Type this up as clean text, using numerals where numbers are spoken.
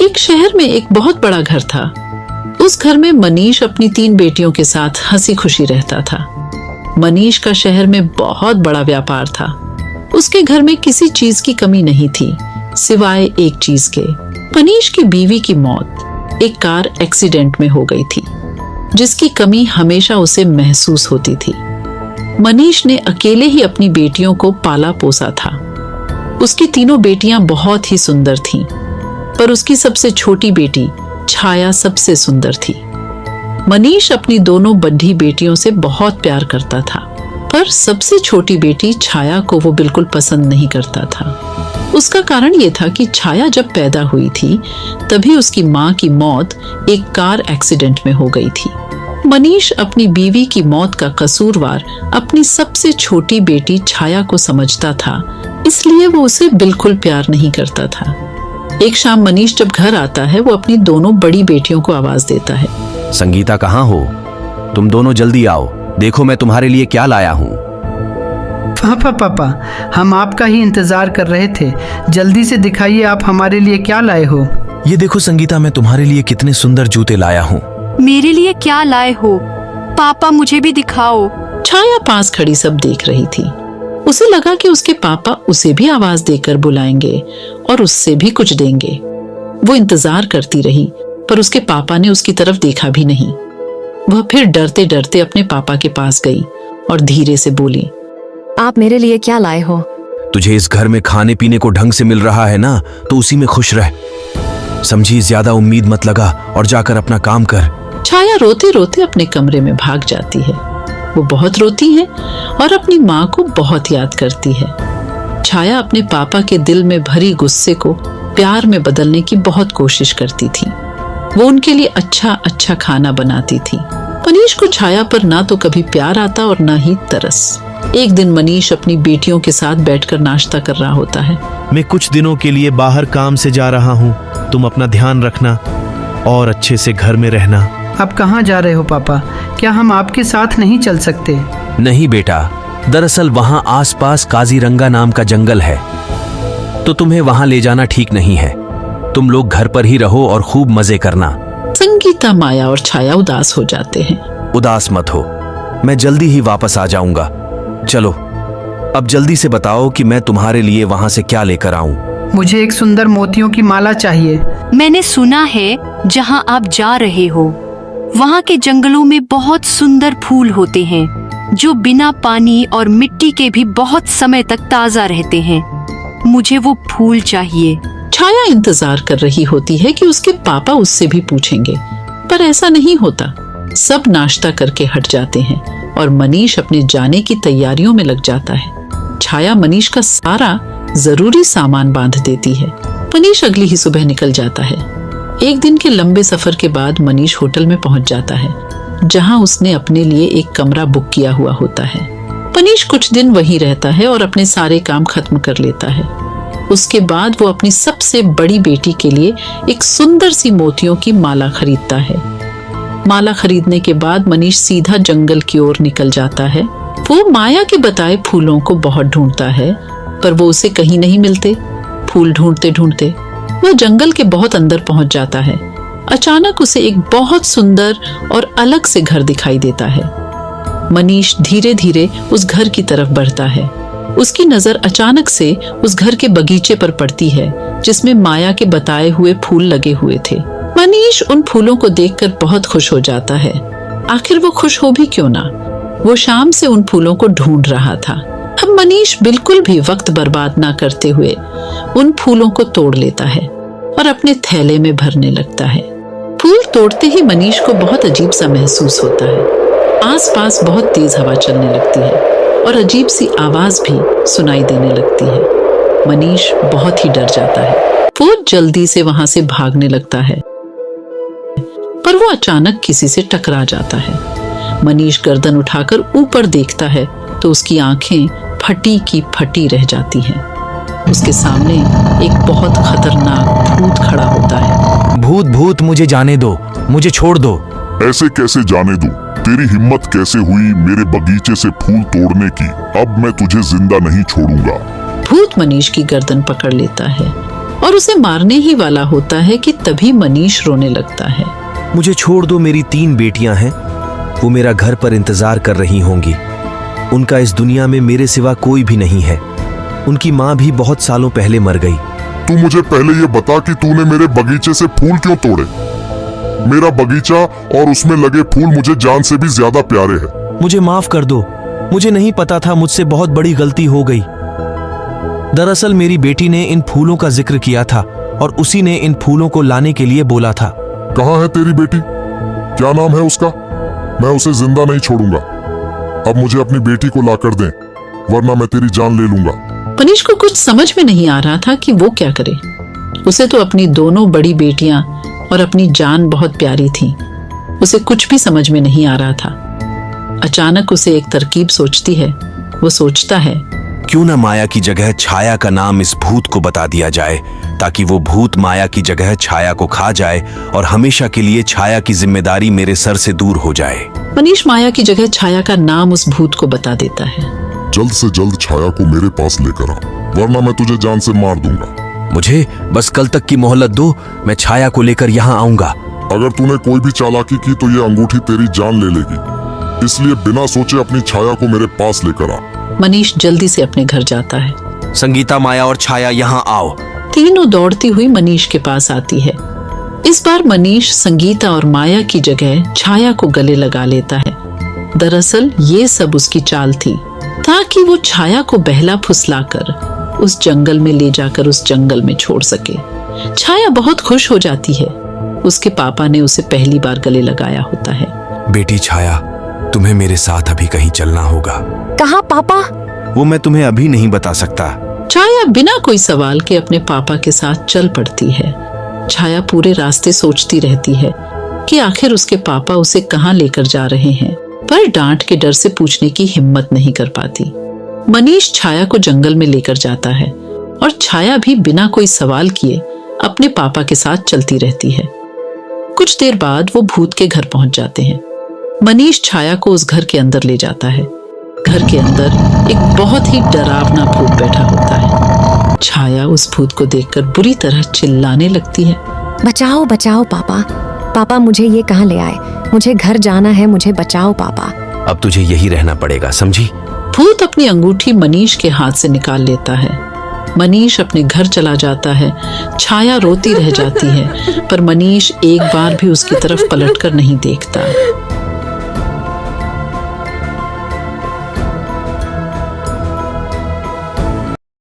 एक शहर में एक बहुत बड़ा घर था। उस घर में मनीष अपनी 3 बेटियों के साथ हंसी खुशी रहता था। मनीष का शहर में बहुत बड़ा व्यापार था। उसके घर में किसी चीज की कमी नहीं थी सिवाय एक चीज के। मनीष की बीवी की मौत एक कार एक्सीडेंट में हो गई थी, जिसकी कमी हमेशा उसे महसूस होती थी। मनीष ने अकेले ही अपनी बेटियों को पाला पोसा था। उसकी 3 बेटियां बहुत ही सुंदर थीं, पर उसकी सबसे छोटी बेटी छाया सबसे सुंदर थी। मनीष अपनी दोनों बड़ी बेटियों से बहुत प्यार करता था, पर सबसे छोटी बेटी छाया को वो बिल्कुल पसंद नहीं करता था। उसका कारण ये था कि छाया जब पैदा हुई थी तभी उसकी माँ की मौत एक कार एक्सीडेंट में हो गई थी। मनीष अपनी बीवी की मौत का कसूरवार अपनी सबसे छोटी बेटी छाया को समझता था, इसलिए वो उसे बिल्कुल प्यार नहीं करता था। एक शाम मनीष जब घर आता है, वो अपनी दोनों बड़ी बेटियों को आवाज देता है, संगीता कहाँ हो? तुम दोनों जल्दी आओ, देखो मैं तुम्हारे लिए क्या लाया हूँ। पापा, हम आपका ही इंतजार कर रहे थे। जल्दी से दिखाइए आप हमारे लिए क्या लाए हो। ये देखो संगीता, मैं तुम्हारे लिए कितने सुंदर जूते लाया हूँ। मेरे लिए क्या लाए हो? पापा मुझे भी दिखाओ। छाया पास खड़ी सब देख रही थी। उसे लगा कि उसके पापा उसे भी आवाज देकर बुलाएंगे और उससे भी कुछ देंगे। वो इंतजार करती रही, पर उसके पापा ने उसकी तरफ देखा भी नहीं। वह फिर डरते डरते अपने पापा के पास गई और धीरे से बोली, आप मेरे लिए क्या लाए हो? तुझे इस घर में खाने पीने को ढंग से मिल रहा है ना, तो उसी में खुश रह। समझी, ज्यादा उम्मीद मत लगा और जाकर अपना काम कर। छाया रोते रोते अपने कमरे में भाग जाती है। वो बहुत रोती है और अपनी माँ को बहुत याद करती है। छाया अपने पापा के दिल में भरी गुस्से को प्यार में बदलने की बहुत कोशिश करती थी। वो उनके लिए अच्छा अच्छा खाना बनाती थी। मनीष को छाया पर ना तो कभी प्यार आता और ना ही तरस। एक दिन मनीष अपनी बेटियों के साथ बैठकर नाश्ता कर रहा होता है। मैं कुछ दिनों के लिए बाहर काम से जा रहा हूँ, तुम अपना ध्यान रखना और अच्छे से घर में रहना। आप कहाँ जा रहे हो पापा? क्या हम आपके साथ नहीं चल सकते? नहीं बेटा, दरअसल वहाँ आसपास काजीरंगा नाम का जंगल है, तो तुम्हें वहाँ ले जाना ठीक नहीं है। तुम लोग घर पर ही रहो और खूब मजे करना। संगीता, माया और छाया उदास हो जाते हैं। उदास मत हो, मैं जल्दी ही वापस आ जाऊंगा। चलो अब जल्दी से बताओ कि मैं तुम्हारे लिए वहाँ से क्या लेकर आऊं। मुझे एक सुंदर मोतियों की माला चाहिए। मैंने सुना है जहाँ आप जा रहे हो वहाँ के जंगलों में बहुत सुंदर फूल होते हैं, जो बिना पानी और मिट्टी के भी बहुत समय तक ताजा रहते हैं। मुझे वो फूल चाहिए। छाया इंतजार कर रही होती है कि उसके पापा उससे भी पूछेंगे, पर ऐसा नहीं होता। सब नाश्ता करके हट जाते हैं और मनीष अपने जाने की तैयारियों में लग जाता है। छाया मनीष का सारा जरूरी सामान बांध देती है। मनीष अगली ही सुबह निकल जाता है। एक दिन के लंबे सफर के बाद मनीष होटल में पहुंच जाता है, जहां उसने अपने लिए एक कमरा बुक किया हुआ होता है। मनीष कुछ दिन वहीं रहता है और अपने सारे काम खत्म कर लेता है। उसके बाद वो अपनी सबसे बड़ी बेटी के लिए एक सुंदर सी मोतियों की माला खरीदता है। माला खरीदने के बाद मनीष सीधा जंगल की ओर निकल जाता है। वो माया के बताए फूलों को बहुत ढूंढता है, पर वो उसे कहीं नहीं मिलते। फूल ढूंढते ढूंढते वह जंगल के बहुत अंदर पहुंच जाता है। अचानक उसे एक बहुत सुंदर और अलग से घर दिखाई देता है। मनीष धीरे धीरे उस घर की तरफ बढ़ता है। उसकी नजर अचानक से उस घर के बगीचे पर पड़ती है, जिसमें माया के बताए हुए फूल लगे हुए थे। मनीष उन फूलों को देखकर बहुत खुश हो जाता है। आखिर वो खुश हो भी क्यों ना, वो शाम से उन फूलों को ढूंढ रहा था। अब मनीष बिल्कुल भी वक्त बर्बाद ना करते हुए उन फूलों को तोड़ लेता है और अपने थैले में भरने लगता है। फूल तोड़ते ही मनीष को बहुत अजीब सा महसूस होता है। आसपास बहुत तेज हवा चलने लगती है और अजीब सी आवाज भी सुनाई देने लगती है। मनीष बहुत ही डर जाता है। वो जल्दी से वहां से भागने लगता है, पर वो अचानक किसी से टकरा जाता है। मनीष गर्दन उठाकर ऊपर देखता है तो उसकी आंखें फटी की फटी रह जाती हैं। उसके सामने एक बहुत खतरनाक भूत खड़ा होता है। भूत भूत, मुझे जाने दो, मुझे छोड़ दो। ऐसे कैसे जाने दूं? तेरी हिम्मत कैसे हुई मेरे बगीचे से फूल तोड़ने की? अब मैं तुझे जिंदा नहीं छोड़ूंगा। भूत मनीष की गर्दन पकड़ लेता है और उसे मारने ही वाला होता है कि तभी मनीष रोने लगता है। मुझे छोड़ दो, मेरी 3 बेटियां हैं। वो मेरा घर पर इंतजार कर रही होंगी। उनका इस दुनिया में मेरे सिवा कोई भी नहीं है। उनकी माँ भी बहुत सालों पहले मर गई। तू मुझे पहले ये बता कि तूने मेरे बगीचे से फूल क्यों तोड़े? मेरा बगीचा और उसमें लगे फूल मुझे जान से भी ज्यादा प्यारे हैं। मुझे माफ कर दो, मुझे नहीं पता था, मुझसे बहुत बड़ी गलती हो गई। दरअसल मेरी बेटी ने इन फूलों का जिक्र किया था और उसी ने इन फूलों को लाने के लिए बोला था। कहाँ है तेरी बेटी? क्या नाम है उसका? मैं उसे जिंदा नहीं छोड़ूंगा। अब मुझे अपनी बेटी को लाकर दें, वरना मैं तेरी जान ले लूंगा। मनीष को कुछ समझ में नहीं आ रहा था कि वो क्या करे। उसे तो अपनी दोनों बड़ी बेटियां और अपनी जान बहुत प्यारी थी। उसे कुछ भी समझ में नहीं आ रहा था। अचानक उसे एक तरकीब सोचती है। वो सोचता है, क्यों ना माया की जगह छाया का नाम इस भूत को बता दिया जाए, ताकि वो भूत माया की जगह छाया को खा जाए और हमेशा के लिए छाया की जिम्मेदारी मेरे सर से दूर हो जाए। मनीष माया की जगह छाया का नाम उस भूत को बता देता है। जल्द से जल्द छाया को मेरे पास लेकर आ, वरना मैं तुझे जान से मार दूंगा। मुझे बस कल तक की मोहलत दो, मैं छाया को लेकर यहाँ आऊंगा। अगर तूने कोई भी चालाकी की तो ये अंगूठी तेरी जान ले लेगी। इसलिए बिना सोचे अपनी छाया को मेरे पास लेकर आ। मनीष जल्दी से अपने घर जाता है। संगीता, माया और छाया यहाँ आओ। तीनों दौड़ती हुई मनीष के पास आती है। इस बार मनीष संगीता और माया की जगह छाया को गले लगा लेता है। दरअसल ये सब उसकी चाल थी, ताकि वो छाया को बहला फुसलाकर उस जंगल में ले जाकर उस जंगल में छोड़ सके। छाया बहुत खुश हो जाती है। उसके पापा ने उसे पहली बार गले लगाया होता है। बेटी छाया, तुम्हें मेरे साथ अभी कहीं चलना होगा। कहाँ पापा? वो मैं तुम्हें अभी नहीं बता सकता। छाया बिना कोई सवाल के अपने पापा के साथ चल पड़ती है। छाया पूरे रास्ते सोचती रहती है कि आखिर उसके पापा उसे कहाँ लेकर जा रहे हैं, पर डांट के डर से पूछने की हिम्मत नहीं कर पाती। मनीष छाया को जंगल में लेकर जाता है और छाया भी बिना कोई सवाल किए अपने पापा के साथ चलती रहती है। कुछ देर बाद वो भूत के घर पहुंच जाते हैं। मनीष छाया को उस घर के अंदर ले जाता है। घर के अंदर एक बहुत ही डरावना भूत बैठा होता है। छाया उस भूत को देखकर बुरी तरह चिल्लाने लगती है। बचाओ बचाओ पापा, पापा मुझे ये कहाँ ले आए? मुझे घर जाना है, मुझे बचाओ पापा। अब तुझे यही रहना पड़ेगा, समझी? भूत अपनी अंगूठी मनीष के हाथ से निकाल लेता है। मनीष अपने घर चला जाता है। छाया रोती रह जाती है, पर मनीष एक बार भी उसकी तरफ पलटकर नहीं देखता।